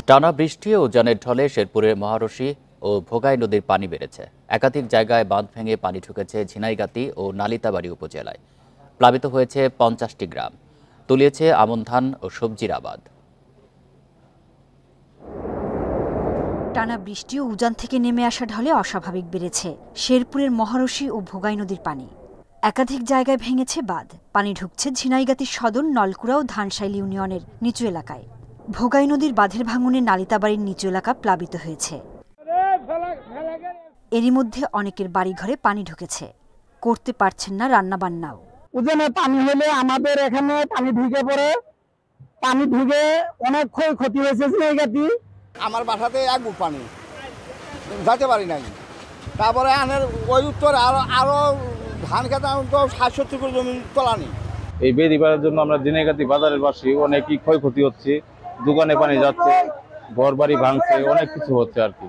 টানা বৃষ্টি ও উজানের ঢলে শেরপুরের মহারশী ও ভোগাই নদীর পানি বেড়েছে। একাধিক জায়গায় বাঁধ ভেঙে পানি ঢুকেছে ঝিনাইগাতি ও নালিতাবাড়ী উপজেলায়। প্লাবিত হয়েছে ৫০টি গ্রাম, তলিয়েছে আমন ধান ও সবজির আবাদ। টানা বৃষ্টি ও উজান থেকে নেমে আসা ঢলে অস্বাভাবিক বেড়েছে শেরপুরের মহারশী ও ভোগাই নদীর পানি। একাধিক জায়গায় ভেঙেছে বাঁধ, পানি ঢুকছে ঝিনাইগাতি সদর, নলকুড়া ও ধানশাইল ইউনিয়নের নিচু এলাকায়। ভোগাই নদীর বাঁধের ভাঙনে নালিতাবাড়ির নিচু এলাকা প্লাবিত হয়েছে। এরই মধ্যে অনেকের বাড়িঘরে পানি ঢুকেছে, করতে পারছেন না রান্নাবান্নাও। উজানে পানি হলে আমাদের এখানে পানি ঢুকে পড়ে, পানি ঢুকে অনেক ক্ষয়ক্ষতি হয়েছে ঝিনাইগাতি। আমার বাসাতে এক বুক পানি, যেতে পারি নাই। তারপরে আনের ওই উত্তরে আরো ধান খেতে তো ৬০-৭০ করে জমি তোলানি। এই বেদি বাড়ার জন্য আমরা ঝিনাইগাতি বাজারের পাশে অনেকই ক্ষয়ক্ষতি হচ্ছে, দোকানে পানি যাচ্ছে, ঘর বাড়ি ভাঙছে, অনেক কিছু হচ্ছে আর কি।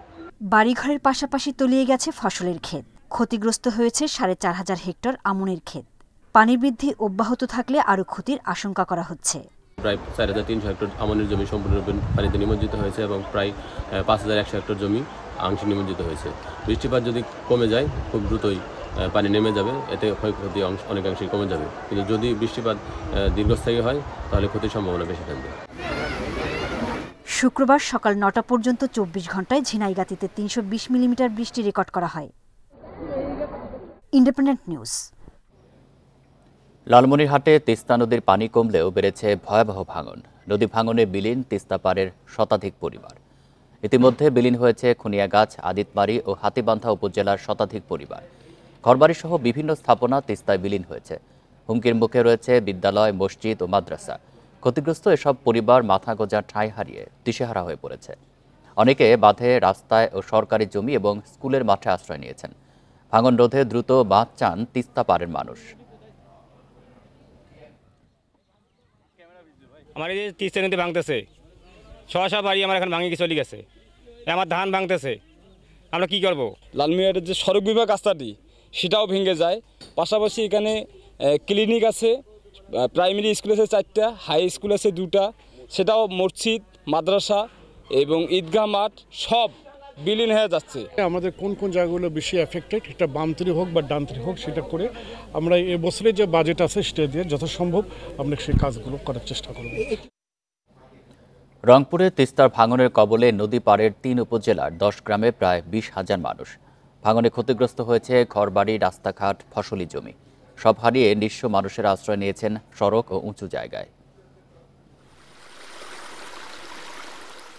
বাড়িঘরের পাশাপাশি তলিয়ে গেছে ফসলের ক্ষেত, ক্ষতিগ্রস্ত হয়েছে ৪,৫০০ হেক্টর আমনের ক্ষেত। পানি বৃদ্ধি অব্যাহত থাকলে আরও ক্ষতির আশঙ্কা করা হচ্ছে। প্রায় ৪,৩০০ হেক্টর আমনের জমি সম্পূর্ণরূপে পানিতে নিমজ্জিত হয়েছে এবং প্রায় ৫,১০০ হেক্টর জমি আংশিক নিমজ্জিত হয়েছে। বৃষ্টিপাত যদি কমে যায় খুব দ্রুতই পানি নেমে যাবে, এতে ক্ষয়ক্ষতি অনেকাংশেই কমে যাবে। কিন্তু যদি বৃষ্টিপাত দীর্ঘস্থায়ী হয় তাহলে ক্ষতির সম্ভাবনা বেশি থাকবে। শুক্রবার সকাল ৯টা পর্যন্ত ২৪ ঘন্টায় ঝিনাইগাতিতে ৩২০ মিলিমিটার বৃষ্টি রেকর্ড করা হয়। Independent news. লালমনিরহাটে তিস্তা নদীর পানি কমলেও বেড়েছে ভয়াবহ ভাঙন। নদী ভাঙনে বিলীন তিস্তা পাড়ের শতাধিক পরিবার। ইতিমধ্যে বিলীন হয়েছে খুনিয়াগাছ, আদিতমারি ও হাতীবান্ধা উপজেলার শতাধিক পরিবার। ঘরবাড়িসহ বিভিন্ন স্থাপনা তিস্তায় বিলীন হয়েছে। হুমকির মুখে রয়েছে বিদ্যালয়, মসজিদ ও মাদ্রাসা। ক্ষতিগ্রস্ত এসব পরিবার মাথা গোঁজার ঠাঁই হারিয়ে দিশেহারা হয়ে পড়েছে। অনেকে বাঁধে, রাস্তায় ও সরকারি জমি এবং স্কুলের মাঠে আশ্রয় নিয়েছেন। ভাঙন রোধে দ্রুত বাঁধ চান তিস্তা পাড়ের মানুষ। আমার এই যে তিস্তা নদী ভাঙতেছে, শশা বাড়ি আমার এখন ভাঙে চলে গেছে, আমার ধান ভাঙতেছে, আমরা কি করব? লালমিয়ারের যে সড়ক বিভাগ রাস্তাটি সেটাও ভেঙে যায়। পাশাপাশি এখানে ক্লিনিক আছে, প্রাইমারি স্কুল আছে ৪টা, হাই স্কুল আছে 2টা, সেটাও মসজিদ, মাদ্রাসা এবং ঈদগাহ মাঠ সব বিলীন হয়ে যাচ্ছে। আমাদের কোন কোন জায়গাগুলো বেশি এফেক্টেড, এটা বামতরি হোক বা ডানতরি হোক, সেটা করে আমরা এবছরে যে বাজেট আছে সেটা দিয়ে যথাসম্ভব আমরা সেই কাজগুলো করার চেষ্টা করব। রংপুরে তিস্তার ভাঙনের কবলে নদী পাড়ের ৩ উপজেলার ১০ গ্রামে প্রায় ২০,০০০ মানুষ। ভাঙনে ক্ষতিগ্রস্ত হয়েছে ঘরবাড়ি, রাস্তাঘাট, ফসলি জমি। সব হারিয়ে নিঃস্ব মানুষের আশ্রয় নিয়েছেন সড়ক ও উঁচু জায়গায়।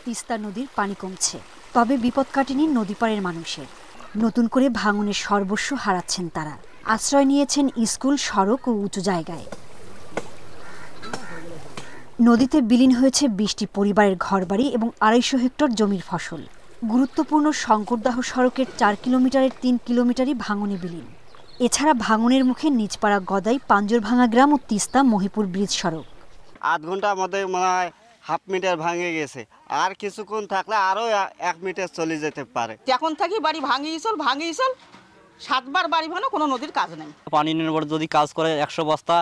তিস্তা নদীর পানি কমছে, তবে বিপদ কাটেনি নদীপাড়ের মানুষের। নতুন করে ভাঙনের সর্বস্ব হারাচ্ছেন তারা। আশ্রয় নিয়েছেন স্কুল, সড়ক ও উঁচু জায়গায়। নদীতে বিলীন হয়েছে ২০টি পরিবারের ঘরবাড়ি এবং ২৫০ হেক্টর জমির ফসল। গুরুত্বপূর্ণ শঙ্করদাহ সড়কের ৪ কিলোমিটারের ৩ কিলোমিটারই ভাঙনে বিলীন। এছাড়া ভাঙনের মুখে নিজপাড়া, গদাই, পাঞ্জরভাঙা গ্রাম ও তিস্তা মহিপুর ব্রিজ সড়ক। আধ ঘন্টা আমাদের মনে হয় হাফ মিটার ভাঙে গেছে, আর কিছুক্ষণ থাকলে আরও 1 মিটার চলে যেতে পারে। এখন থাকি বাড়ি ভাঙিয়ে চল 7বার বাড়ি ভাঙা, কোনো নদীর কাজ নেই। পানি নির্ভর যদি কাজ করে ১০০ বস্তা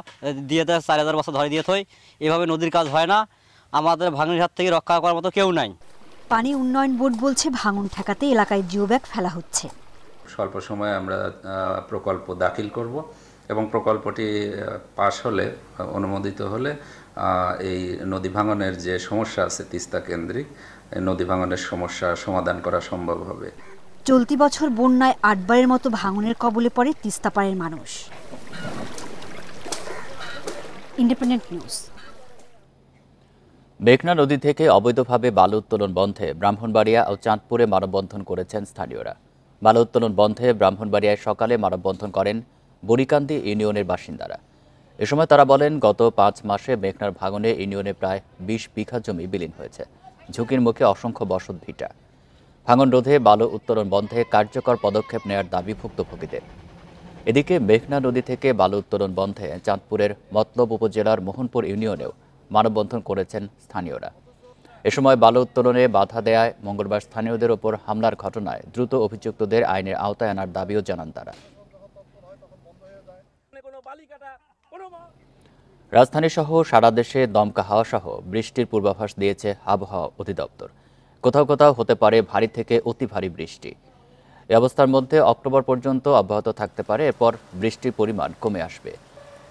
দিয়ে দেয়, ৪,০০০ বস্তা ধরে দিয়ে থই, এভাবে নদীর কাজ হয় না। আমাদের ভাঙনের হাত থেকে রক্ষা করার মতো কেউ নাই। পানি উন্নয়ন বোর্ড বলছে ভাঙন ঠেকাতে এলাকায় জিওব্যাগ ফেলা হচ্ছে। স্বল্প সময়ে আমরা প্রকল্প দাখিল করব এবং প্রকল্পটি পাশ হলে, অনুমোদিত হলে এই নদী ভাঙনের যে সমস্যা আছে তিস্তা কেন্দ্রিক, নদী ভাঙনের সমস্যা সমাধান করা সম্ভব হবে। চলতি বছর বন্যায় ৮ বারের মতো ভাঙনের কবলে পড়ে তিস্তা পাড়ের মানুষ। Independent news. মেঘনা নদী থেকে অবৈধভাবে বালু উত্তোলন বন্ধে ব্রাহ্মণবাড়িয়া ও চাঁদপুরে মানববন্ধন করেছেন স্থানীয়রা। বালু উত্তোলন বন্ধে ব্রাহ্মণবাড়িয়ায় সকালে মানববন্ধন করেন বুড়িকান্দি ইউনিয়নের বাসিন্দারা। এ সময় তারা বলেন, গত ৫ মাসে মেঘনার ভাঙনে ইউনিয়নে প্রায় ২০ বিঘা জমি বিলীন হয়েছে। ঝুঁকির মুখে অসংখ্য বসত ভিটা। ভাঙন রোধে বালু উত্তোলন বন্ধে কার্যকর পদক্ষেপ নেওয়ার দাবি ভুক্তভোগীদের। এদিকে মেঘনা নদী থেকে বালু উত্তোলন বন্ধে চাঁদপুরের মতলব উপজেলার মোহনপুর ইউনিয়নেও মানববন্ধন করেছেন স্থানীয়রা। এ সময় বালু উত্তোলনে বাধা দেয়ায় মঙ্গলবার স্থানীয়দের ওপর হামলার ঘটনায় দ্রুত অভিযুক্তদের আইনের আওতায় আনার দাবিও জানান তারা। রাজধানী সহ সারা দেশে দমকা হাওয়া সহ বৃষ্টির পূর্বাভাস দিয়েছে আবহাওয়া অধিদপ্তর। কোথাও কোথাও হতে পারে ভারী থেকে অতি ভারী বৃষ্টি। এই অবস্থার মধ্যে অক্টোবর পর্যন্ত অব্যাহত থাকতে পারে, এরপর বৃষ্টির পরিমাণ কমে আসবে।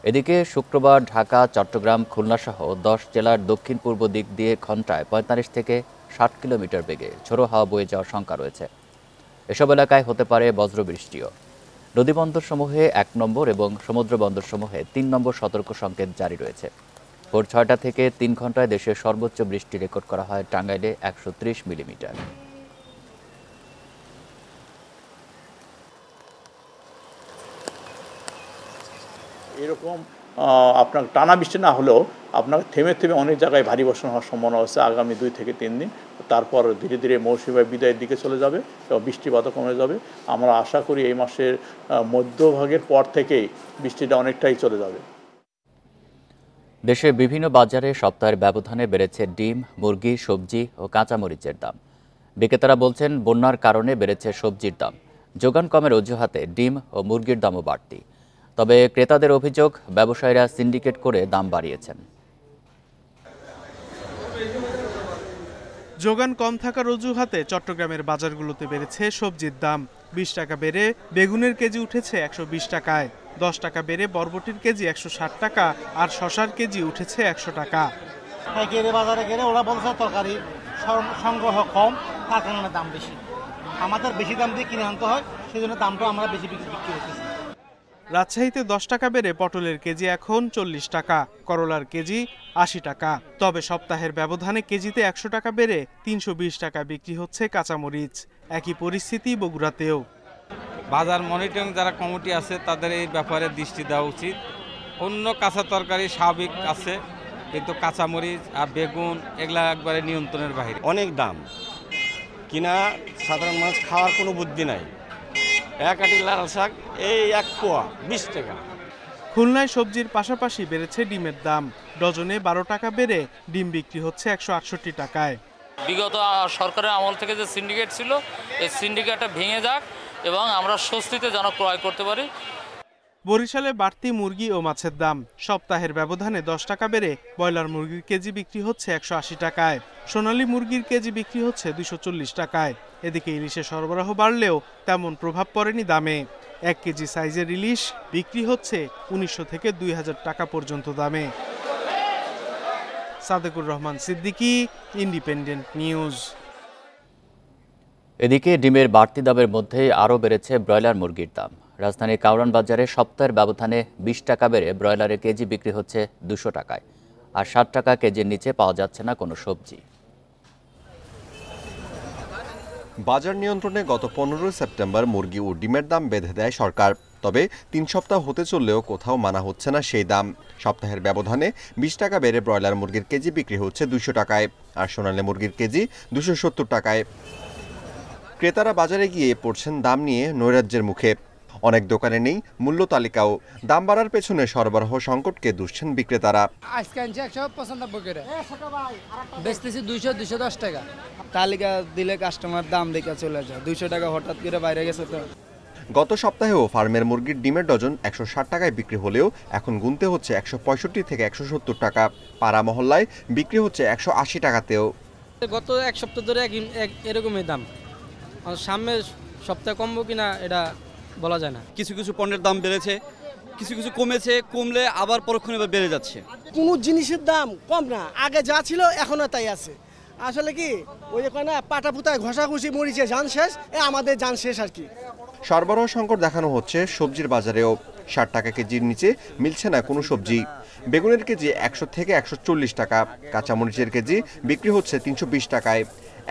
এদিকে শুক্রবার ঢাকা, চট্টগ্রাম, খুলনাসহ 10 জেলার দক্ষিণ পূর্ব দিক দিয়ে ঘন্টায় 45 থেকে 60 কিলোমিটার বেগে ঝোড়ো হাওয়া বয়ে যাওয়ার শঙ্কা রয়েছে। এসব এলাকায় হতে পারে বজ্রবৃষ্টিও। নদীবন্দরসমূহে 1 নম্বর এবং সমুদ্র বন্দরসমূহে 3 নম্বর সতর্ক সংকেত জারি রয়েছে। ভোর 6টা থেকে 3 ঘন্টায় দেশের সর্বোচ্চ বৃষ্টি রেকর্ড করা হয় টাঙ্গাইলে 130 মিলিমিটার। এরকম আপনার টানা বৃষ্টি না হলেও আপনার থেমে থেমে অনেক জায়গায় ভারী বর্ষণ হওয়ার সম্ভাবনা আছে আগামী 2 থেকে 3 দিন। তারপর ধীরে ধীরে মৌসুমী বিদায়ের দিকে চলে যাবে এবং বৃষ্টিপাতও কমে যাবে। আমরা আশা করি এই মাসের মধ্যভাগের পর থেকেই বৃষ্টিটা অনেকটাই চলে যাবে। দেশের বিভিন্ন বাজারে সপ্তাহের ব্যবধানে বেড়েছে ডিম, মুরগি, সবজি ও কাঁচামরিচের দাম। বিক্রেতারা বলছেন, বন্যার কারণে বেড়েছে সবজির দাম। যোগান কমের অজুহাতে ডিম ও মুরগির দামও বাড়তি। তবে ক্রেতাদের অভিযোগ, ব্যবসায়ীরা সিন্ডিকেট করে দাম বাড়িয়েছেন। যোগান কম থাকার অজুহাতে চট্টগ্রামের বাজারগুলোতে বেড়েছে সবজির দাম। 20 টাকা বেড়ে বেগুনের কেজি উঠেছে 120 টাকায়, 10 টাকা বেড়ে বরবটির কেজি 160 টাকা, আর শশার কেজি উঠেছে 100 টাকা। বাজারে গেলে ওরা বলছে তরকারি সংগ্রহ কম, তার কারণে দাম বেশি। আমাদের বেশি দাম দিয়ে কিনে আনতে হয়, সেই জন্য দামটা আমরা বেশি বিক্রি করতেছি। রাজশাহীতে 10 টাকা বেড়ে পটলের কেজি এখন 40 টাকা, করলার কেজি 80 টাকা। তবে সপ্তাহের ব্যবধানে কেজিতে 100 টাকা বেড়ে 320 টাকা বিক্রি হচ্ছে কাঁচামরিচ। একই পরিস্থিতি বগুড়াতেও। বাজার মনিটরিং যারা কমিটি আছে তাদের এই ব্যাপারে দৃষ্টি দেওয়া উচিত। অন্য কাঁচা তরকারি স্বাভাবিক আছে, কিন্তু কাঁচামরিচ আর বেগুন এগুলা একবারে নিয়ন্ত্রণের বাইরে। অনেক দাম, কিনা সাধারণ মানুষ খাওয়ার কোনো বুদ্ধি নাই। এক আটি লাল শাক এই 1 পোয়া 20 টাকা। খুলনায় সবজির পাশাপাশি বেড়েছে ডিমের দাম। ডজনে 12 টাকা বেড়ে ডিম বিক্রি হচ্ছে 168 টাকায়। বিগত সরকারের আমল থেকে যে সিন্ডিকেট ছিল, এই সিন্ডিকেটটা ভেঙে যাক এবং আমরা স্বস্তিতে যেন ক্রয় করতে পারি। বরিশালে বাড়তি মুরগি ও মাছের দাম। সপ্তাহের ব্যবধানে 10 টাকা বেড়ে ব্রয়লার মুরগির কেজি বিক্রি হচ্ছে 180 টাকায়, সোনালী মুরগির কেজি বিক্রি হচ্ছে 240 টাকায়। এদিকে ইলিশের সরবরাহ বাড়লেও তেমন প্রভাব পড়েনি দামে। 1 কেজি সাইজের ইলিশ বিক্রি হচ্ছে 1900 থেকে 2000 টাকা পর্যন্ত দামে। Sadequr Rahman Siddiqui, independent news. এদিকে ডিমের বাড়তি দামের মধ্যে আরও বেড়েছে ব্রয়লার মুরগির দাম। রাজধানীর কাউরান বাজারে সপ্তাহের ব্যবধানে 20 টাকা বেড়ে ব্রয়লারের কেজি বিক্রি হচ্ছে 200 টাকায়, আর 60 টাকা কেজির নিচে পাওয়া যাচ্ছে না কোনো সবজি। বাজার নিয়ন্ত্রণে গত 15 সেপ্টেম্বর মুরগি ও ডিমের দাম বেঁধে দেয় সরকার। তবে 3 সপ্তাহ হতে চললেও কোথাও মানা হচ্ছে না সেই দাম। সপ্তাহের ব্যবধানে 20 টাকা বেড়ে ব্রয়লার মুরগির কেজি বিক্রি হচ্ছে 200 টাকায়, আর সোনালী মুরগির কেজি 270 টাকায়। ক্রেতারা বাজারে গিয়ে পড়ছেন দাম নিয়ে নৈরাজ্যের মুখে। অনেক দোকানে নেই মূল্য তালিকাও। দাম বাড়ার পেছনে সরবরাহ সংকটকে দুষছেন বিক্রেতারা। আজকে 195 করে বেচতেছি 200-210 টাকা। তালিকা দিলে কাস্টমার দাম দেখে চলে যায়, 200 টাকা হঠাৎ করে বাইরে গেছে। তো গত সপ্তাহেও ফার্মের মুরগির ডিমের ডজন 160 টাকায় বিক্রি হলেও এখন গুনতে হচ্ছে 165 থেকে 170 টাকা। পাড়া মহল্লায় বিক্রি হচ্ছে 180 টাকাতেও। গত 1 সপ্তাহ ধরে এরকমই দাম। সামনের সপ্তাহে কমবো কিনা এটা বলা যায় না। কিছু কিছু পণ্যের দাম বেড়েছে, কিছু কিছু কমেছে, কমলে আবার পরক্ষণে বেড়ে যাচ্ছে। কোনো জিনিসের দাম কম না, আগে যা ছিল এখনো তাই আছে। আসলে কি ওই যে কয় না, পাটা পুতায় ঘষাঘষি মরিচে জান শেষ, আমাদের জান শেষ আর কি। সরবরাহ সংকট দেখানো হচ্ছে সবজির বাজারেও। 60 টাকা কেজির নিচে মিলছে না কোনো সবজি। বেগুনের কেজি 100 থেকে 140 টাকা, কাঁচামরিচের কেজি বিক্রি হচ্ছে 320 টাকায়।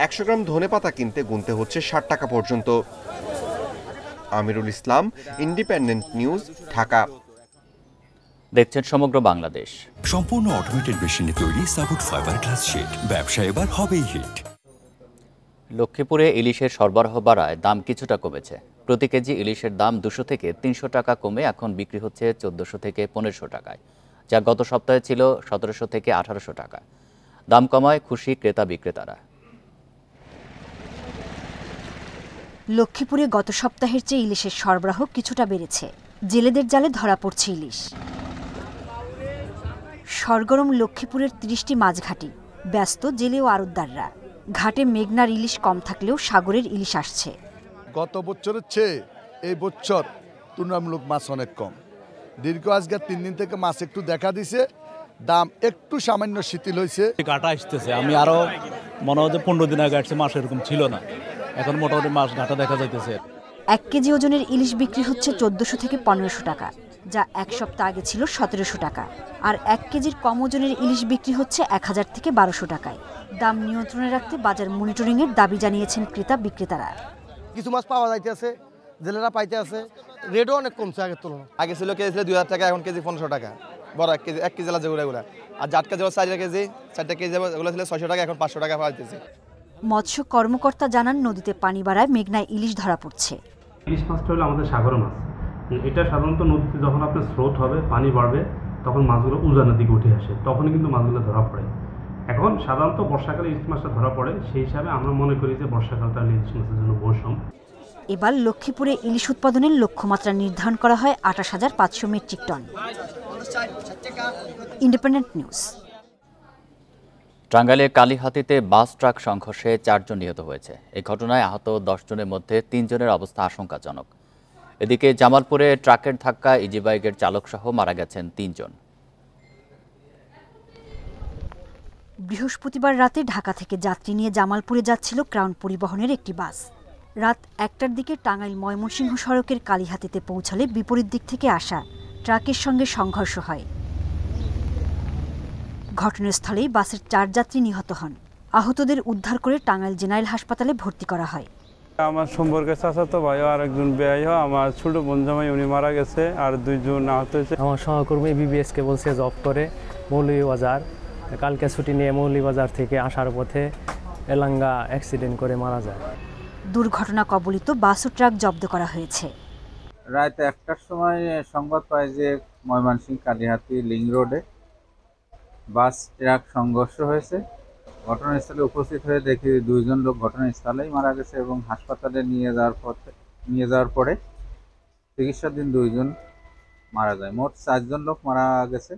100 গ্রাম ধনেপাতা কিনতে গুনতে হচ্ছে 60 টাকা পর্যন্ত। Amirul Islam, independent news, Dhaka. দেখছেন সমগ্র বাংলাদেশ। সম্পূর্ণ অটোমেটেড মেশিনে তৈরি সাপোর্ট ফাইবার গ্লাস শীট, ব্যবসা এবার হবেই হিট। লক্ষ্মীপুরে ইলিশের সরবরাহ বাড়ায় দাম কিছুটা কমেছে। প্রতি কেজি ইলিশের দাম 200 থেকে 300 টাকা কমে এখন বিক্রি হচ্ছে 1400 থেকে 1500 টাকায়, যা গত সপ্তাহে ছিল 1700 থেকে 1800 টাকা। দাম কমায় খুশি ক্রেতা বিক্রেতারা। লক্ষ্মীপুরে গত সপ্তাহের চেয়ে ইলিশের সরবরাহ কিছুটা বেড়েছে। জেলেদের জালে ধরা পড়ছে ইলিশ। সরগরম লক্ষ্মীপুরের 30টি মাছঘাটি, ব্যস্ত জেলে ও আড়তদাররা। ঘাটে মেঘনার ইলিশ কম থাকলেও সাগরের ইলিশ আসছে। গত বছরের চেয়ে এই বছর তুলনামূলক মাছ অনেক কম। দীর্ঘ আজকে 3 দিন থেকে মাছ একটু দেখা দিছে, দাম একটু সামান্য শিথিল হয়েছে। ঘাটা আসতেছে, আমি আরো মনে হয় 15 দিন আগে আসছে, মাছ এরকম ছিল না, এখন মোটামুটি মাছ ঘাটা দেখা যাইতেছে। 1 কেজি ওজনের ইলিশ বিক্রি হচ্ছে 1400 থেকে 1500 টাকা, যা 1 সপ্তাহ আগে ছিল 1700 টাকা। আর 1 কেজির কম ওজনের ইলিশ বিক্রি হচ্ছে 1000 থেকে 1200 টাকায়। দাম নিয়ন্ত্রণে রাখতে বাজার মনিটরিংয়ের দাবি জানিয়েছেন ক্রেতা বিক্রেতারা। কিছু মাছ পাওয়া যাইতেছে, জেলেরা পাইতে আছে, রেটও অনেক কমছে আগের তুলনায়। আগে ছিল কেজি 2000 টাকা, এখন কেজি 1500 টাকা। বড় 1 কেজি যেগুলো আর জাটকা যেগুলো 4 কেজি 4টা কেজি এগুলো ছিল 600 টাকা, এখন 500 টাকা পাওয়া যাচ্ছে। মৎস্য কর্মকর্তা জানান, নদীতে পানি বাড়ায় মেঘনায় ইলিশ ধরা পড়ছে। ইলিশ মাছটা হলো আমাদের সাগর মাছ। এটা সাধারণত নদীতে যখন আপনার স্রোত হবে, পানি বাড়বে, তখন মাছগুলো উজানের দিকে উঠে আসে, তখনই কিন্তু মাছগুলো ধরা পড়ে। এখন সাধারণত বর্ষাকালে ইলিশ মাছটা ধরা পড়ে, সেই হিসাবে আমরা মনে করি যে বর্ষাকালটা ইলিশ মাছের জন্য মৌসুম। এবার লক্ষ্মীপুরে ইলিশ উৎপাদনের লক্ষ্যমাত্রা নির্ধারণ করা হয় 28,500 মেট্রিক টন। Independent news. টাঙ্গাইলে কালীহাতিতে বাস ট্রাক সংঘর্ষে 4 জন নিহত হয়েছে। এই ঘটনায় আহত 10 জনের মধ্যে 3 জনের অবস্থা আশঙ্কাজনক। এদিকে জামালপুরে ট্রাকের ধাক্কা ইজি বাইকের চালক সহ মারা গেছেন 3 জন। বৃহস্পতিবার রাতে ঢাকা থেকে যাত্রী নিয়ে জামালপুরে যাচ্ছিল ক্রাউন পরিবহনের একটি বাস। রাত 1টার দিকে টাঙ্গাইল ময়মনসিংহ সড়কের কালীহাতিতে পৌঁছালে বিপরীত দিক থেকে আসা ট্রাকের সঙ্গে সংঘর্ষ হয়। ঘটনাস্থলেই বাসের 4 যাত্রী নিহত হন। আহতদের উদ্ধার করে টাঙ্গাইল জেনারেল হাসপাতালে ভর্তি করা হয়। আমার সম্পর্কে চাচাতো ভাই আর একজন বেয়াই হয়, আমার ছোট বোন জামাই উনি মারা গেছে, আর 2 জন আহত হয়েছে। আমার সহকর্মী বিবিএসকে বলছে জব করে মৌলভীবাজার, কালকে ছুটি নিয়ে মৌলভীবাজার থেকে আসার পথে এলাঙ্গা অ্যাক্সিডেন্ট করে মারা যায়। দুর্ঘটনা কবলিত বাস ও ট্রাক জব্দ করা হয়েছে। রাত 1টার সময় সংবাদ পাই যে ময়মনসিংহ কালীহাতি লিং রোডে বাস ট্রাক সংঘর্ষ হয়েছে। ঘটনাস্থলে উপস্থিত হয়ে দেখি 2 জন লোক ঘটনাস্থলেই মারা গেছে এবং হাসপাতালে নিয়ে যাওয়ার পরে চিকিৎসাধীন 2 জন মারা যায়। মোট 4 জন লোক মারা গেছে।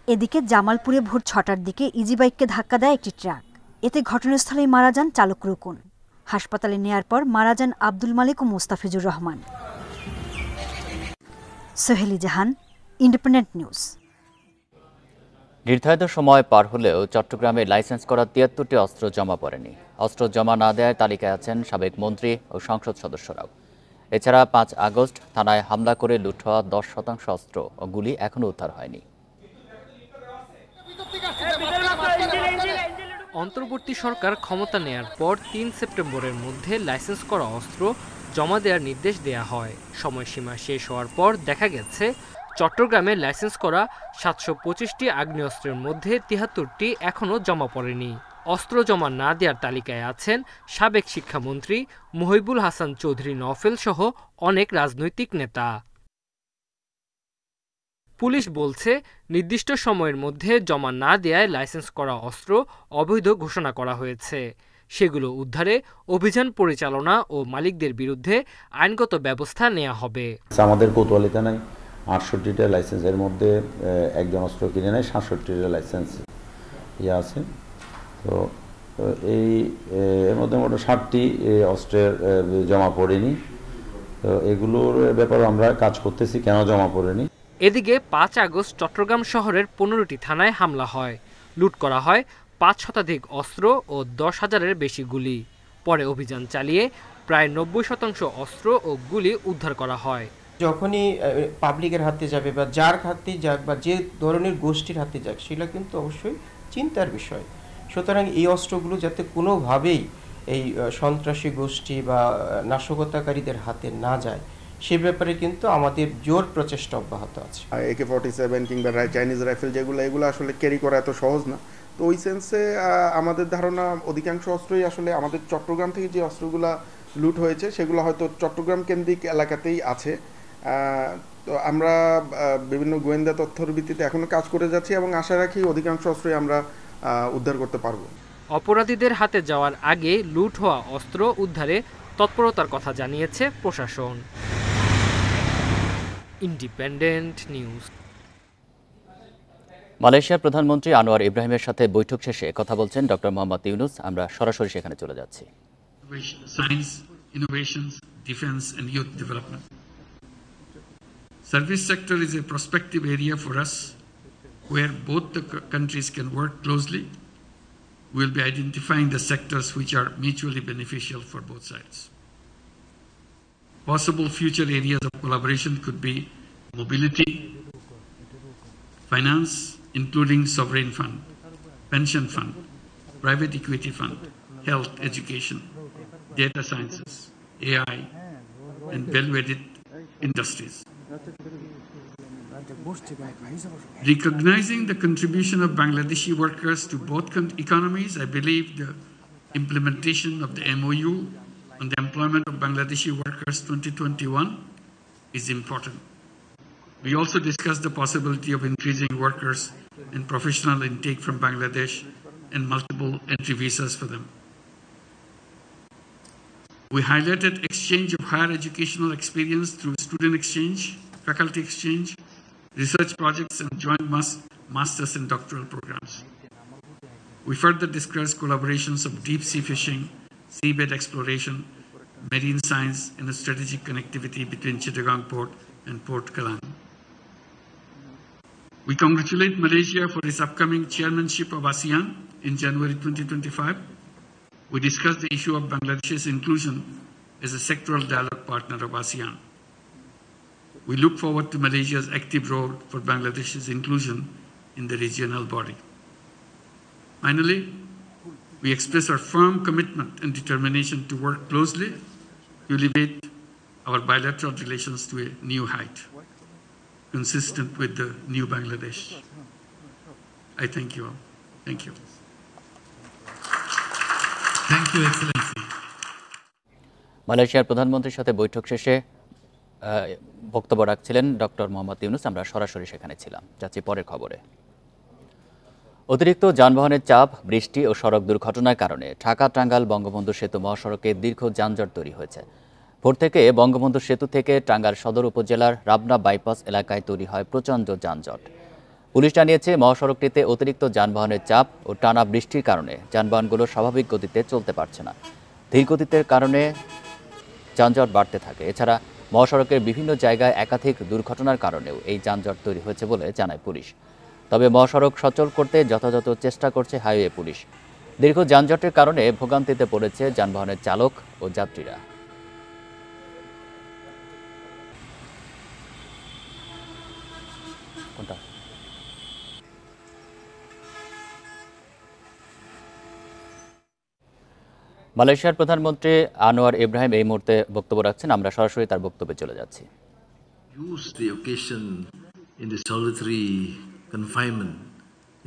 এদিকে জামালপুরে ভোর 6টার দিকে ইজি বাইককে ধাক্কা দেয় একটি ট্রাক। এতে ঘটনাস্থলেই মারা যান চালক রুকুন। হাসপাতালে নেয়ার পর মারা যান আব্দুল মালিক ও মোস্তাফিজুর রহমান। সোহেলি জাহান, ইন্ডিপেন্ডেন্ট নিউজ। নির্ধারিত সময় পার হলেও চট্টগ্রামে লাইসেন্স করা 73টি অস্ত্র জমা পড়েনি। অস্ত্র জমা না দেওয়ার তালিকায় আছেন সাবেক মন্ত্রী ও সংসদ সদস্যরাও। এছাড়া 5 আগস্ট থানায় হামলা করে লুট হওয়া 10% অস্ত্র ও গুলি এখনও উদ্ধার হয়নি। অন্তর্বর্তী সরকার ক্ষমতা নেয়ার পর 3 সেপ্টেম্বরের মধ্যে লাইসেন্স করা অস্ত্র জমা দেওয়ার নির্দেশ দেয়া হয়। সময়সীমা শেষ হওয়ার পর দেখা গেছে চট্টগ্রামে লাইসেন্স করা 725টি আগ্নেয়াস্ত্রের মধ্যে 73টি এখনও জমা পড়েনি। অস্ত্র জমা না দেওয়ার তালিকায় আছেন সাবেক শিক্ষামন্ত্রী মহিবুল হাসান চৌধুরী নওফেল সহ অনেক রাজনৈতিক নেতা। পুলিশ বলছে, নির্দিষ্ট সময়ের মধ্যে জমা না দেয়ায় লাইসেন্স করা অস্ত্র অবৈধ ঘোষণা করা হয়েছে। সেগুলো উদ্ধারে অভিযান পরিচালনা ও মালিকদের বিরুদ্ধে আইনগত ব্যবস্থা নেওয়া হবে। আমাদের কোতোয়ালিতে নাই 68টা লাইসেন্সের মধ্যে একজন অস্ত্র কিনে নেয়, 67টা লাইসেন্স আছে। তো এর মধ্যে মোট 60টি অস্ত্রের জমা পড়েনি। তো এগুলোর ব্যাপারে আমরা কাজ করতেছি, কেন জমা পড়েনি। এদিকে 5 আগস্ট চট্টগ্রাম শহরের 15টি থানায় হামলা হয়। লুট করা হয় 5 শতাধিক অস্ত্র ও 10,000-এর বেশি গুলি। পরে অভিযান চালিয়ে প্রায় 90% অস্ত্র ও গুলি উদ্ধার করা হয়। যখনই পাবলিকের হাতে যাবে বা যার হাতে যাক বা যে ধরনের গোষ্ঠীর হাতে যাক, সেটা কিন্তু অবশ্যই চিন্তার বিষয়। সুতরাং এই অস্ত্রগুলো যাতে কোনোভাবেই এই সন্ত্রাসী গোষ্ঠী বা নাশকতাকারীদের হাতে না যায়, সে ব্যাপারে কিন্তু আমাদের জোর প্রচেষ্টা অব্যাহত আছে। AK-47 কিংবা চাইনিজ রাইফেল এগুলো আসলে ক্যারি করা এত সহজ না। তো ওই সেন্সে আমাদের ধারণা অধিকাংশ অস্ত্রই আসলে আমাদের চট্টগ্রাম থেকে যে অস্ত্রগুলো লুট হয়েছে সেগুলো হয়তো চট্টগ্রাম কেন্দ্রিক এলাকাতেই আছে। তো আমরা বিভিন্ন গোয়েন্দা তথ্যের ভিত্তিতে এখনো কাজ করে যাচ্ছি এবং আশা রাখি অধিকাংশ অস্ত্রই আমরা উদ্ধার করতে পারব। অপরাধীদের হাতে যাওয়ার আগে লুট হওয়া অস্ত্র উদ্ধারে তৎপরতার কথা জানিয়েছে প্রশাসন। Independent news. মালয়েশিয়ার প্রধানমন্ত্রী আনোয়ার ইব্রাহিমের সাথে বৈঠক শেষে কথা বলছেন ডক্টর মোহাম্মদ ইউনুস। আমরা সরাসরি সেখানে চলে যাচ্ছি। Science, innovations, defense and youth development. Service sector is a prospective area for us where both the countries can work closely. We'll be identifying the sectors which are mutually beneficial for both sides. Possible future areas of collaboration could be mobility, finance, including sovereign fund, pension fund, private equity fund, health, education, data sciences, AI, and value-added industries. Recognizing the contribution of Bangladeshi workers to both economies, I believe the implementation of the MOU on the employment of Bangladeshi workers 2021 is important. We also discussed the possibility of increasing workers and professional intake from Bangladesh and multiple entry visas for them. We highlighted exchange of higher educational experience through student exchange, faculty exchange, research projects and joint master's and doctoral programs. We further discussed collaborations of deep sea fishing, seabed exploration, marine science and strategic connectivity between Chittagong Port and Port Kelang. We congratulate Malaysia for its upcoming chairmanship of ASEAN in January 2025. We discussed the issue of Bangladesh's inclusion as a sectoral dialogue partner of ASEAN. We look forward to Malaysia's active role for Bangladesh's inclusion in the regional body. Finally, we express our firm commitment and determination to work closely to elevate our bilateral relations to a new height, consistent with the new Bangladesh. I thank you all. Thank you. Thank you, Excellency. মালয়েশিয়ার প্রধানমন্ত্রীর সাথে বৈঠক শেষে বক্তব্য রাখছিলেন doctor Mohammad Yunus. আমরা সরাসরি সেখানে ছিলাম। যাচ্ছি পরের খবরে। অতিরিক্ত যানবাহনের চাপ, বৃষ্টি ও সড়ক দুর্ঘটনার কারণে ঢাকা-টাঙ্গাইল বঙ্গবন্ধু সেতু মহাসড়কে দীর্ঘ যানজট তৈরি হয়েছে। ভোর থেকে বঙ্গবন্ধু সেতু থেকে টাঙ্গাইল সদর উপজেলার রাবনা বাইপাস এলাকায় তৈরি হয় প্রচণ্ড যানজট। পুলিশ জানিয়েছে, মহাসড়কটিতে অতিরিক্ত যানবাহনের চাপ ও টানা বৃষ্টির কারণে যানবাহনগুলো স্বাভাবিক গতিতে চলতে পারছে না। ধীর গতির কারণে যানজট বাড়তে থাকে। এছাড়া মহাসড়কের বিভিন্ন জায়গায় একাধিক দুর্ঘটনার কারণেও এই যানজট তৈরি হয়েছে বলে জানায় পুলিশ। তবে মহাসড়ক সচল করতে যথাযথ চেষ্টা করছে হাইওয়ে পুলিশ। দীর্ঘ যানজটের কারণে ভোগান্তিতে পড়েছে যানবাহনের চালক ও যাত্রীরা। মালয়েশিয়ার প্রধানমন্ত্রী আনোয়ার ইব্রাহিম এই মুহূর্তে বক্তব্য রাখছেন। আমরা সরাসরি তার বক্তব্যে চলে যাচ্ছি। Use the occasion in the solitary confinement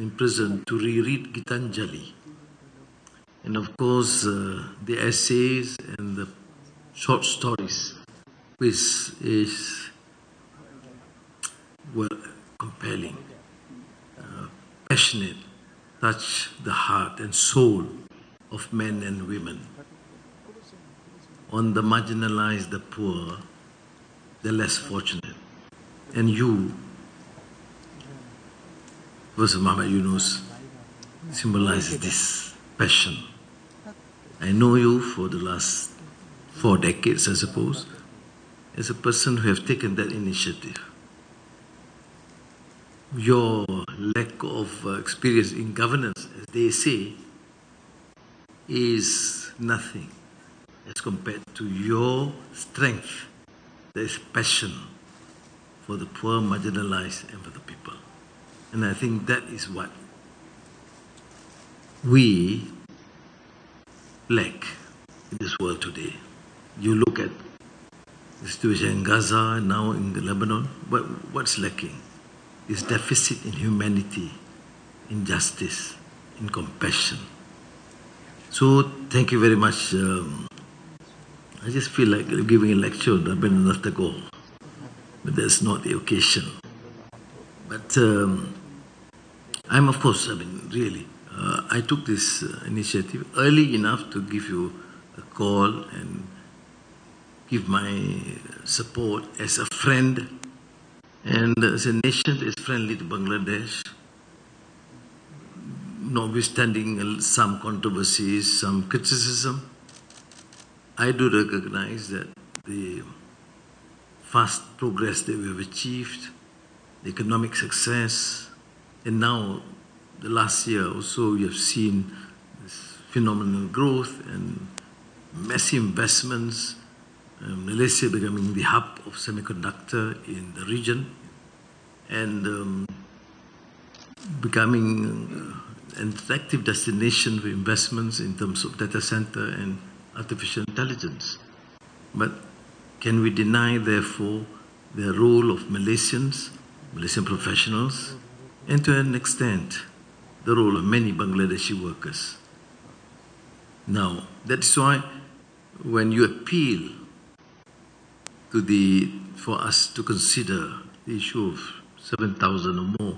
in prison to reread Gitanjali, and of course the essays and the short stories, which is well compelling, passionate, touch the heart and soul of men and women, on the marginalized, the poor, the less fortunate. And you, Professor Muhammad Yunus, symbolizes this passion. I know you for the last 4 decades, I suppose, as a person who have taken that initiative. Your lack of experience in governance, as they say, is nothing as compared to your strength. There is passion for the poor, marginalized, and for the people. And I think that is what we lack in this world today. You look at the situation in Gaza, now in Lebanon, what's lacking? Is deficit in humanity, in justice, in compassion. So thank you very much. I just feel like giving a lecture, I've been enough to go, but that's not the occasion. But I'm, of course, I mean, really, I took this initiative early enough to give you a call and give my support as a friend and as a nation that is friendly to Bangladesh, notwithstanding some controversies, some criticism, I do recognize that the fast progress that we have achieved, the economic success, and now the last year also you have seen this phenomenal growth and massive investments, Malaysia becoming the hub of semiconductor in the region, and becoming an attractive destination for investments in terms of data center and artificial intelligence. But can we deny, therefore, the role of Malaysian professionals, and to an extent, the role of many Bangladeshi workers? Now, that is why when you appeal for us to consider the issue of 7,000 or more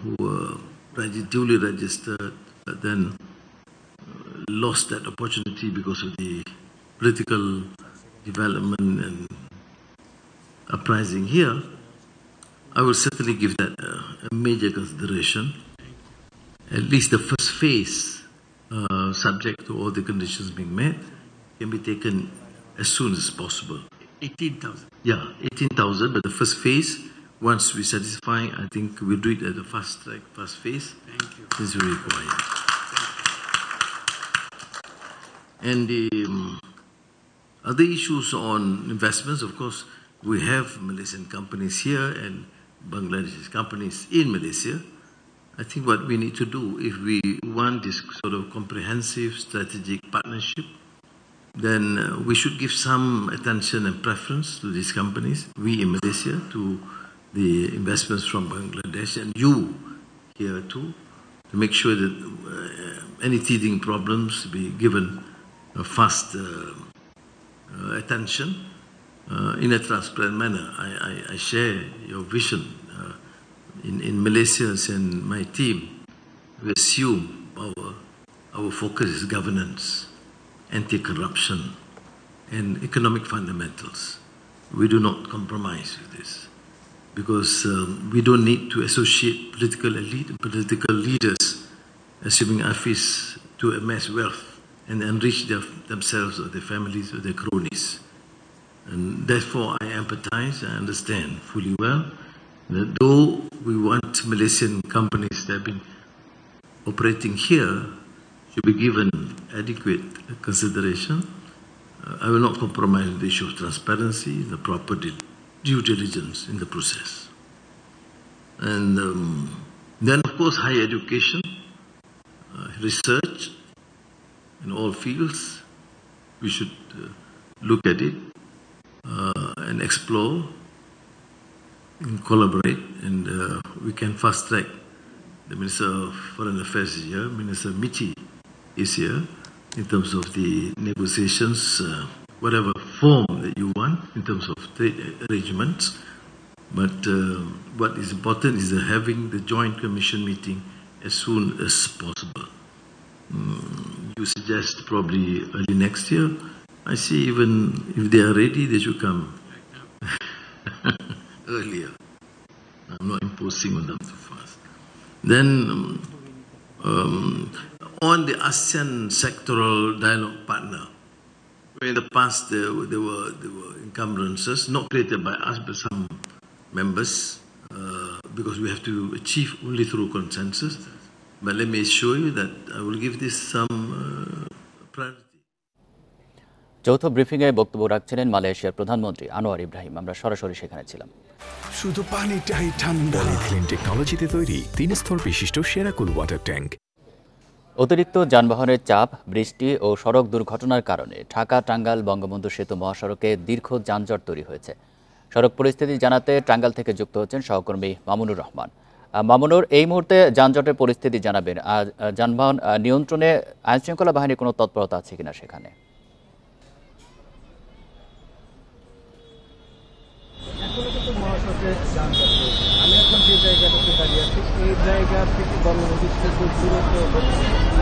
who were duly registered, but then lost that opportunity because of the political development and uprising here, I will certainly give that a major consideration. At least the first phase, subject to all the conditions being met, can be taken as soon as possible. 18,000. Yeah, 18,000, but the first phase, once we satisfy, I think we'll do it at the fast track, first phase. Thank you. Since we require. And the other issues on investments, of course, we have Malaysian companies here and Bangladeshi companies in Malaysia. I think what we need to do, if we want this sort of comprehensive strategic partnership, then we should give some attention and preference to these companies, we in Malaysia, to the investments from Bangladesh, and you here too, to make sure that any teething problems be given a fast attention in a transparent manner. I share your vision. In Malaysia and my team, we assume our focus is governance, anti-corruption, and economic fundamentals. We do not compromise with this, because we don't need to associate political elite and political leaders assuming office to amass wealth and enrich themselves or their families or their cronies. And therefore I empathize, I understand fully well that though we want Malaysian companies that have been operating here should be given adequate consideration, I will not compromise on the issue of transparency, the proper due diligence in the process. And then, of course, higher education, research in all fields, we should look at it and explore and collaborate, and we can fast track. The Minister of Foreign Affairs is here, Minister Michi is here, in terms of the negotiations, whatever form that you want in terms of trade arrangements. But what is important is having the Joint Commission meeting as soon as possible. You suggest probably early next year. I see even if they are ready, they should come earlier. I'm not imposing on them too fast. Then on the ASEAN sectoral dialogue partner, in the past there were encumbrances, not created by us but some members, because we have to achieve only through consensus. But let me assure you that I will give this some priority. যৌথ ব্রিফিংয়ে বক্তব্য রাখছিলেন মালয়েশিয়ার প্রধানমন্ত্রী আনোয়ার ইব্রাহিম। আমরা সরাসরি সেখানে ছিলাম। শুধু পানিটাই ঠান্ডা। পলিক্লিন টেকনোলজিতে তৈরি 3 স্তর বিশিষ্ট সেরাকুল ওয়াটার ট্যাঙ্ক। অতিরিক্ত যানবাহনের চাপ, বৃষ্টি ও সড়ক দুর্ঘটনার কারণে ঢাকা-টাঙ্গাইল বঙ্গবন্ধু সেতু মহাসড়কে দীর্ঘ যানজট তৈরি হয়েছে। সড়ক পরিস্থিতি জানাতে টাঙ্গাইল থেকে যুক্ত হচ্ছেন সহকর্মী মামুনুর রহমান। মামুনুর, এই মুহূর্তে যানজটের পরিস্থিতি জানাবেন। আর যানবাহন নিয়ন্ত্রণে আইনশৃঙ্খলা বাহিনীর কোনো তৎপরতা আছে কিনা সেখানে? আমি এখন যে জায়গাটাতে দাঁড়িয়ে আছি এই জায়গা থেকে বঙ্গবন্ধু সেতুর দূরত্ব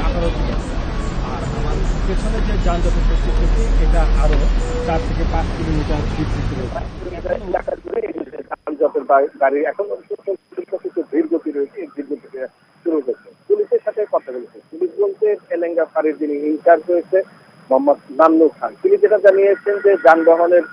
18 কিলোমিটার, আর আমার পেছনে যে যানজটের পরিস্থিতি এটা আরো 4 থেকে 5 কিলোমিটার বিস্তৃত রয়েছে। যানজটের গাড়ি এখন ধীর গতি রয়েছে, ধীর গতিতে শুরু করছে। পুলিশের ফাঁড়ির যিনি ইনচার্জ রয়েছে মোহাম্মদ নান্নুর খান, তিনি যেটা জানিয়েছেন যে যানবাহনের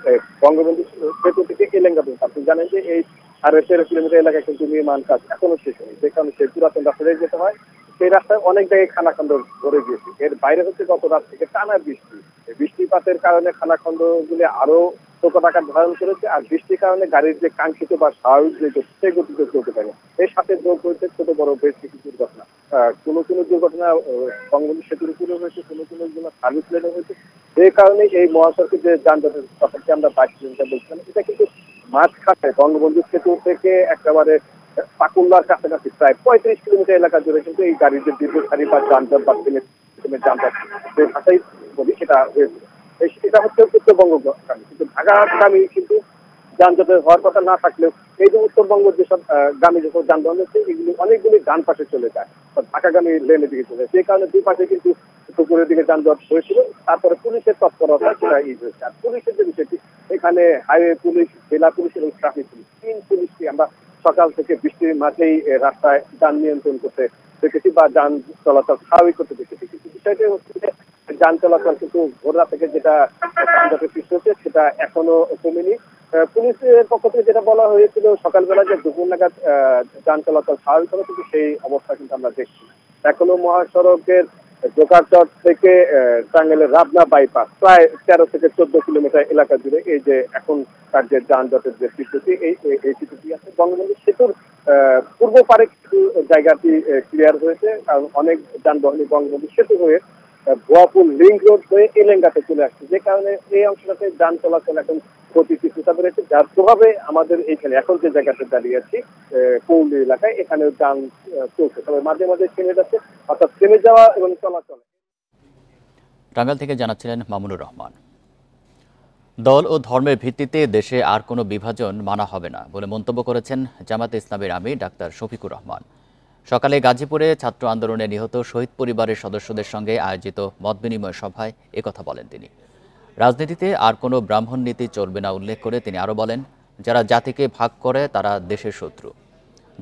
বঙ্গবন্ধু সেতু থেকে এলেঙ্গা পর্যন্ত, আপনি জানেন যে এই 13.5 কিলোমিটার এলাকায় কিন্তু নির্মাণ কাজ এখনো শেষ হয়নি, যে কারণে সেই পুরাতন রাস্তায় যেতে হয়। সেই রাস্তায় অনেক জায়গায় খানাখন্দ ভরে গিয়েছে। এর বাইরে হচ্ছে গত রাত থেকে টানা বৃষ্টি, বৃষ্টিপাতের কারণে খানাখন্দ গুলি আরো প্রকট আকার ধারণ করেছে। আর বৃষ্টির কারণে গাড়ির যে কাঙ্ক্ষিত বা স্বাভাবিক যে গতি, সেই গতিতে চলতে পারে। এর সাথে যোগ হয়েছে ছোট বড় বেশ কিছু দুর্ঘটনা। কোনো দুর্ঘটনা বঙ্গবন্ধু সেতুর উপরে হয়েছে, কোনো সার্ভিস লেনে হয়েছে। এই কারণে এই মহাসড়কের যে যানজটের কথাটি আমরা 22 কিলোমিটার বলছিলাম, এটা কিন্তু মাঝখানে বঙ্গবন্ধু সেতু থেকে একেবারে পাকুল্লার কাছাকাছি প্রায় 35 কিলোমিটার এলাকা জুড়ে কিন্তু এই গাড়ির যে দীর্ঘ সারি বা যানজট বা যানজট, যে ভাষাই বলি সেটা হয়েছে। এটা হচ্ছে উত্তরবঙ্গগামী, কিন্তু ঢাকাগামী কিন্তু যানজটের হওয়ার কথা না থাকলেও এই যে উত্তরবঙ্গ যেসব গামী যেসব যানবাহন হচ্ছে, এগুলি অনেকগুলি ডান পাশে চলে যায়, ঢাকাগামী লেনের দিকে চলে যায়। সেই কারণে দুই পাশে কিন্তু পুকুরের দিকে যানজট হয়েছিল। তারপরে পুলিশের তৎপরতা সেটা হয়েছে। আর পুলিশের যে বিষয়টি, এখানে হাইওয়ে পুলিশ, জেলা পুলিশ এবং ট্রাফিক পুলিশ, 3 পুলিশকে আমরা সকাল থেকে বৃষ্টির মাঝেই রাস্তায় যান নিয়ন্ত্রণ করতে দেখেছি বা যান চলাচল স্বাভাবিক করতে দেখেছি। কিন্তু বিষয়টি হচ্ছে যে যান চলাচল কিন্তু ভোর রাত থেকে যেটা যানজটের সৃষ্টি হচ্ছে সেটা এখনো কমেনি। পুলিশের পক্ষ থেকে যেটা বলা হয়েছিল সকালবেলা যে দুপুর নাগাদ যান চলাচল স্বাভাবিক হবে, কিন্তু সেই অবস্থা কিন্তু আমরা দেখছি। এখনো মহাসড়কের জোকারচট থেকে টাঙ্গাইলের রাবনা বাইপাস প্রায় 13 থেকে 14 কিলোমিটার এলাকা জুড়ে এই যে এখন তার যে যানজটের যে স্থিতি, এই স্থিতি আছে। বঙ্গবন্ধু সেতুর পূর্ব পারে কিছু জায়গাটি ক্লিয়ার হয়েছে, কারণ অনেক যানবাহনই বঙ্গবন্ধু সেতু হয়ে ভুয়াপুর লিংক রোড হয়ে এলেঙ্গাতে চলে আসছে, যে কারণে এই অংশটাতে যান চলাচল এখন গতি কিছুটা বেড়েছে, যার প্রভাবে আমাদের এইখানে এখন যে জায়গাতে দাঁড়িয়ে আছি পৌলি এলাকায়, এখানে যান চলছে, তবে মাঝে মাঝে থেমে যাচ্ছে, অর্থাৎ থেমে যাওয়া এবং চলাচল। টাঙ্গাইল থেকে জানাচ্ছিলেন মামুনুর রহমান। দল ও ধর্মের ভিত্তিতে দেশে আর কোনো বিভাজন মানা হবে না বলে মন্তব্য করেছেন জামাতে ইসলামের আমির ডাক্তার শফিকুর রহমান। সকালে গাজীপুরে ছাত্র আন্দোলনে নিহত শহীদ পরিবারের সদস্যদের সঙ্গে আয়োজিত মতবিনিময় সভায় একথা বলেন তিনি। রাজনীতিতে আর কোনো ব্রাহ্মণ নীতি চলবে না উল্লেখ করে তিনি আরও বলেন, যারা জাতিকে ভাগ করে তারা দেশের শত্রু।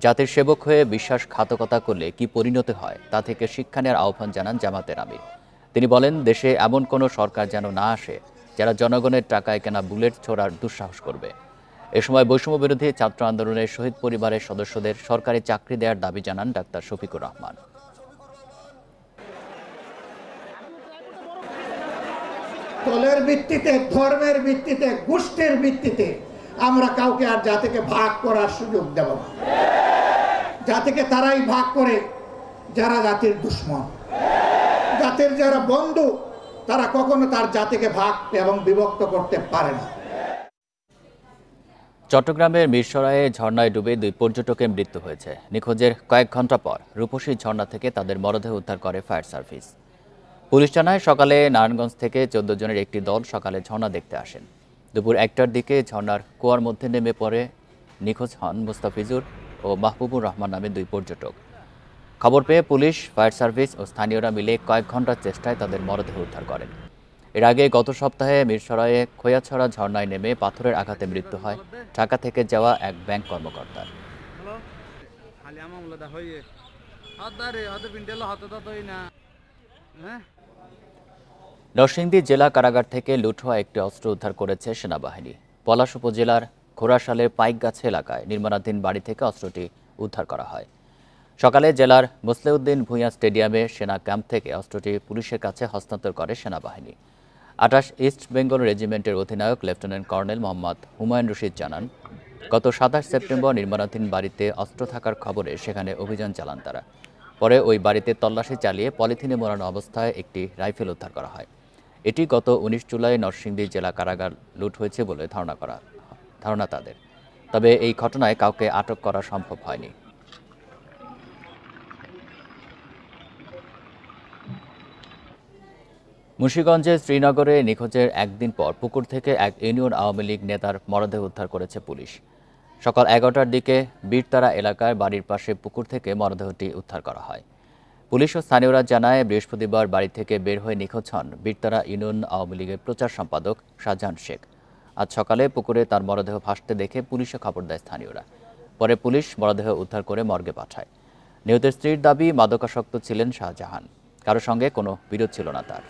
জাতির সেবক হয়ে বিশ্বাসঘাতকতা করলে কি পরিণতি হয় তা থেকে শিক্ষা নেওয়ার আহ্বান জানান জামাতের আমির। তিনি বলেন, দেশে এমন কোনো সরকার যেন না আসে যারা জনগণের টাকায় কেনা বুলেট ছোড়ার দুঃসাহস করবে। এ সময় বৈষম্য বিরোধী ছাত্র আন্দোলনের শহীদ পরিবারের সদস্যদের সরকারি চাকরি দেওয়ার দাবি জানান ডাক্তার শফিকুর রহমান। দলের ভিত্তিতে, ধর্মের ভিত্তিতে, গোষ্ঠীর ভিত্তিতে আমরা কাউকে আর জাতিকে ভাগ করার সুযোগ দেব না। জাতিকে তারাই ভাগ করে যারা জাতির দুশ্মন। জাতির যারা বন্ধু তারা কখনো তার জাতিকে ভাগ এবং বিভক্ত করতে পারে না। চট্টগ্রামের মিরসরাইয়ে ঝর্ণায় ডুবে 2 পর্যটকের মৃত্যু হয়েছে। নিখোঁজের কয়েক ঘন্টা পর রূপসী ঝর্ণা থেকে তাদের মরদেহ উদ্ধার করে ফায়ার সার্ভিস। পুলিশ জানায়, সকালে নারায়ণগঞ্জ থেকে 14 জনের একটি দল সকালে ঝর্ণা দেখতে আসেন। দুপুর 1টার দিকে ঝর্ণার কুয়ার মধ্যে নেমে পড়ে নিখোঁজ হন মুস্তাফিজুর ও মাহবুবুর রহমান নামে 2 পর্যটক। খবর পেয়ে পুলিশ, ফায়ার সার্ভিস ও স্থানীয়রা মিলে কয়েক ঘন্টার চেষ্টায় তাদের মরদেহ উদ্ধার করেন। এর আগে গত সপ্তাহে মিরসরাইয়ে খোয়াছড়া ঝর্ণায় নেমে পাথরের আঘাতে মৃত্যু হয় ঢাকা থেকে যাওয়া এক ব্যাংক কর্মকর্তার। নরসিংদী জেলা কারাগার থেকে লুট হওয়া একটি অস্ত্র উদ্ধার করেছে সেনাবাহিনী। পলাশ উপজেলার ঘোড়াশালের পাইকগাছ এলাকায় নির্মাণাধীন বাড়ি থেকে অস্ত্রটি উদ্ধার করা হয়। সকালে জেলার মোসলেউদ্দিন ভূঁইয়া স্টেডিয়ামে সেনা ক্যাম্প থেকে অস্ত্রটি পুলিশের কাছে হস্তান্তর করে সেনাবাহিনী। 28 ইস্ট বেঙ্গল রেজিমেন্টের অধিনায়ক লেফটেন্যান্ট কর্নেল মোহাম্মদ হুমায়ুন রশিদ জানান, গত 27 সেপ্টেম্বর নির্মাণাধীন বাড়িতে অস্ত্র থাকার খবরে সেখানে অভিযান চালান তারা। পরে ওই বাড়িতে তল্লাশি চালিয়ে পলিথিনে মোড়ানো অবস্থায় একটি রাইফেল উদ্ধার করা হয়। এটি গত 19 জুলাই নরসিংদী জেলা কারাগার লুট হয়েছে বলে ধারণা তাদের। তবে এই ঘটনায় কাউকে আটক করা সম্ভব হয়নি। মুন্সিগঞ্জের শ্রীনগরে নিখোঁজের একদিন পর পুকুর থেকে এক ইউনিয়ন আওয়ামী লীগ নেতার মরদেহ উদ্ধার করেছে পুলিশ। সকাল 11টার দিকে বীরতারা এলাকায় বাড়ির পাশে পুকুর থেকে মরদেহটি উদ্ধার করা হয়। পুলিশ ও স্থানীয়রা জানায়, বৃহস্পতিবার বাড়ি থেকে বের হয়ে নিখোঁজ হন বীরতারা ইউনিয়ন আওয়ামী লীগের প্রচার সম্পাদক শাহজাহান শেখ। আজ সকালে পুকুরে তার মরদেহ ভাসতে দেখে পুলিশে খবর দেয় স্থানীয়রা। পরে পুলিশ মরদেহ উদ্ধার করে মর্গে পাঠায়। নিহতের স্ত্রীর দাবি, মাদকাসক্ত ছিলেন শাহজাহান। কারো সঙ্গে কোনো বিরোধ ছিল না তার।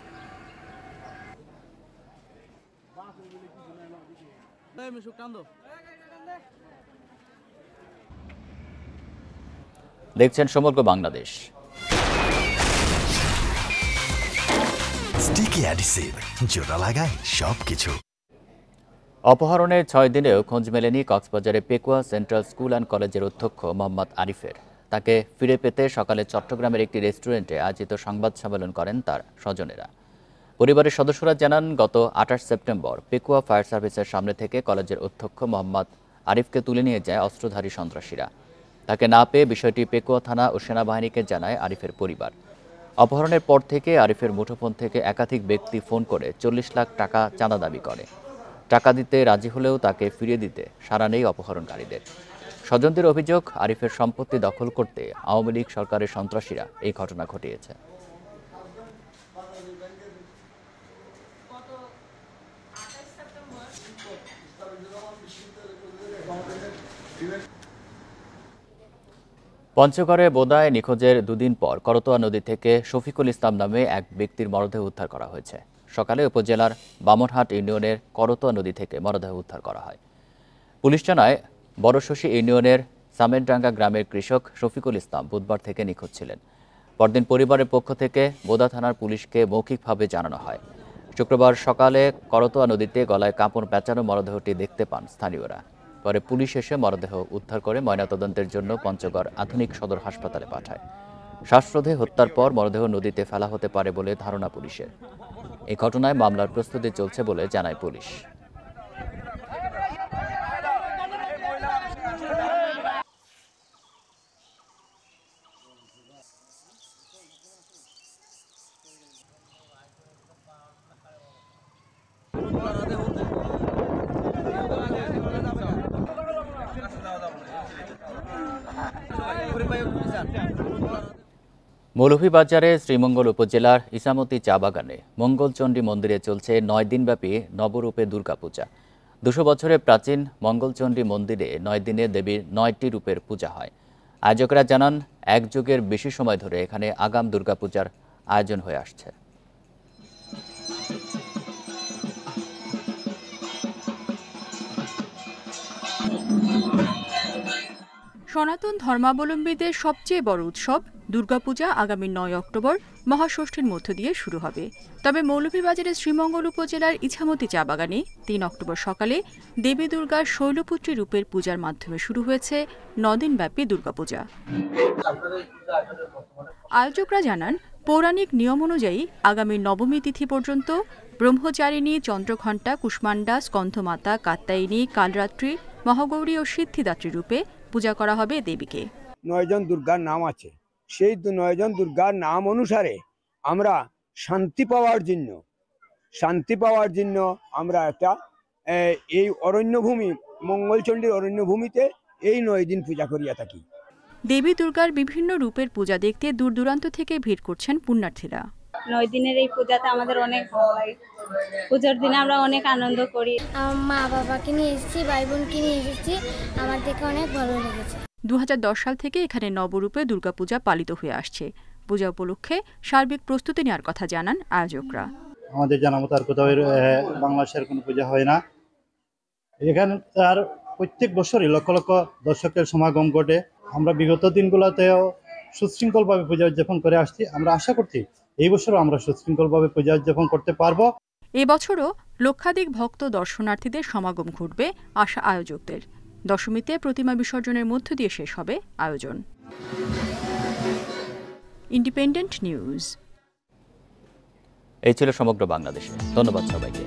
দেখছেন সমগ্র বাংলাদেশ। স্টিকি অ্যাডিসিভ জোড়া লাগায় সবকিছু। অপহরণের 6 দিনেও খোঁজ মেলেনি কক্সবাজারে পেকুয়া সেন্ট্রাল স্কুল অ্যান্ড কলেজের অধ্যক্ষ মোহাম্মদ আরিফের। তাকে ফিরে পেতে সকালে চট্টগ্রামের একটি রেস্টুরেন্টে আয়োজিত সংবাদ সম্মেলন করেন তার স্বজনেরা। পরিবারের সদস্যরা জানান, গত 28 সেপ্টেম্বর পেকুয়া ফায়ার সার্ভিসের সামনে থেকে কলেজের অধ্যক্ষ মোহাম্মদ আরিফকে তুলে নিয়ে যায় অস্ত্রধারী সন্ত্রাসীরা। তাকে না পেয়ে বিষয়টি পেকুয়া থানা ও সেনাবাহিনীকে জানায় আরিফের পরিবার। অপহরণের পর থেকে আরিফের মুঠোফোন থেকে একাধিক ব্যক্তি ফোন করে 40 লাখ টাকা চাঁদা দাবি করে। টাকা দিতে রাজি হলেও তাকে ফিরিয়ে দিতে সাড়া নেই অপহরণকারীদের। স্বজনদের অভিযোগ, আরিফের সম্পত্তি দখল করতে আওয়ামী লীগ সরকারের সন্ত্রাসীরা এই ঘটনা ঘটিয়েছে। পঞ্চগড়ে বোদায় নিখোঁজের দুদিন পর করতোয়া নদী থেকে শফিকুল ইসলাম নামে এক ব্যক্তির মরদেহ উদ্ধার করা হয়েছে। সকালে উপজেলার বামনহাট ইউনিয়নের করতোয়া নদী থেকে মরদেহ উদ্ধার করা হয়। পুলিশ জানায়, বড়শশী ইউনিয়নের সামেরডাঙ্গা গ্রামের কৃষক শফিকুল ইসলাম বুধবার থেকে নিখোঁজ ছিলেন। পরদিন পরিবারের পক্ষ থেকে বোদা থানার পুলিশকে মৌখিকভাবে জানানো হয়। শুক্রবার সকালে করতোয়া নদীতে গলায় কাপড় পেঁচানো মরদেহটি দেখতে পান স্থানীয়রা। পরে পুলিশ এসে মরদেহ উদ্ধার করে ময়নাতদন্তের জন্য পঞ্চগড় আধুনিক সদর হাসপাতালে পাঠায়। শ্বাসরোধে হত্যার পর মরদেহ নদীতে ফেলা হতে পারে বলে ধারণা পুলিশের। এই ঘটনায় মামলার প্রস্তুতি চলছে বলে জানায় পুলিশ। মৌলভীবাজারে শ্রীমঙ্গল উপজেলার ইসামতি চা বাগানে মঙ্গলচণ্ডী মন্দিরে চলছে 9 দিনব্যাপী নবরূপে দুর্গাপূজা। 200 বছরের প্রাচীন মঙ্গলচণ্ডী মন্দিরে 9 দিনে দেবীর 9টি রূপের পূজা হয়। আয়োজকরা জানান, এক যুগের বেশি সময় ধরে এখানে আগাম দুর্গাপূজার আয়োজন হয়ে আসছে। সনাতন ধর্মাবলম্বীদের সবচেয়ে বড় উৎসব দুর্গাপূজা আগামী 9 অক্টোবর মহাষষ্ঠীর মধ্য দিয়ে শুরু হবে। তবে মৌলভীবাজারের শ্রীমঙ্গল উপজেলার ইছামতি চা বাগানে 3 অক্টোবর সকালে দেবী দুর্গার শৈলপুত্রী রূপের পূজার মাধ্যমে শুরু হয়েছে 9 দিনব্যাপী দুর্গাপূজা। আয়োজকরা জানান, পৌরাণিক নিয়ম অনুযায়ী আগামী নবমী তিথি পর্যন্ত ব্রহ্মচারিণী, চন্দ্রঘণ্টা, কুষ্মান্ডা, স্কন্ধমাতা, কাত্যায়িনী, কালরাত্রি, মহাগৌরী ও সিদ্ধিদাত্রী রূপে পূজা করা হবে দেবীকে। 9 জন দুর্গার নাম আছে, সেই 9 জন দুর্গার নাম অনুসারে আমরা শান্তি পাওয়ার জন্য আমরা একটা এই অরণ্যভূমি মঙ্গলচণ্ডীর অরণ্যভূমিতে এই 9 দিন পূজা করিয়া থাকি। দেবী দুর্গার বিভিন্ন রূপের পূজা দেখতে দূর দূরান্ত থেকে ভিড় করছেন পুণ্যার্থীরা। 9 দিনের এই পূজাতে আমাদের অনেক ভালো লাগে। পূজার দিনে আমরা অনেক আনন্দ করি। মা বাবাকে নিয়ে এসেছি, ভাই বোনকে নিয়ে এসেছি, আমার দেখে অনেক ভালো লেগেছে। 2010 সাল থেকে এখানে নবরূপে দুর্গাপূজা পালিত হয়ে আসছে। পূজা উপলক্ষে সার্বিক প্রস্তুতি নেওয়ার কথা জানান আয়োজকরা। আমাদের জানা মতো আর কোথাও বাংলাদেশের কোনো পূজা হয় না। এখানে তার প্রত্যেক বছরই লক্ষ লক্ষ দর্শকের সমাগম ঘটে। আমরা বিগত দিনগুলোতেও সুশৃঙ্খলভাবে পূজা উদযাপন করে আসছি। আমরা আশা করছি এই বছরও আমরা সুশৃঙ্খলভাবে পূজা উদযাপন করতে পারবো। এবছরও লক্ষাধিক ভক্ত দর্শনার্থীদের সমাগম ঘটবে আশা আয়োজকদের। দশমীতে প্রতিমা বিসর্জনের মধ্য দিয়ে শেষ হবে আয়োজন। Independent news. এই ছিল সমগ্র বাংলাদেশে। ধন্যবাদ সবাইকে।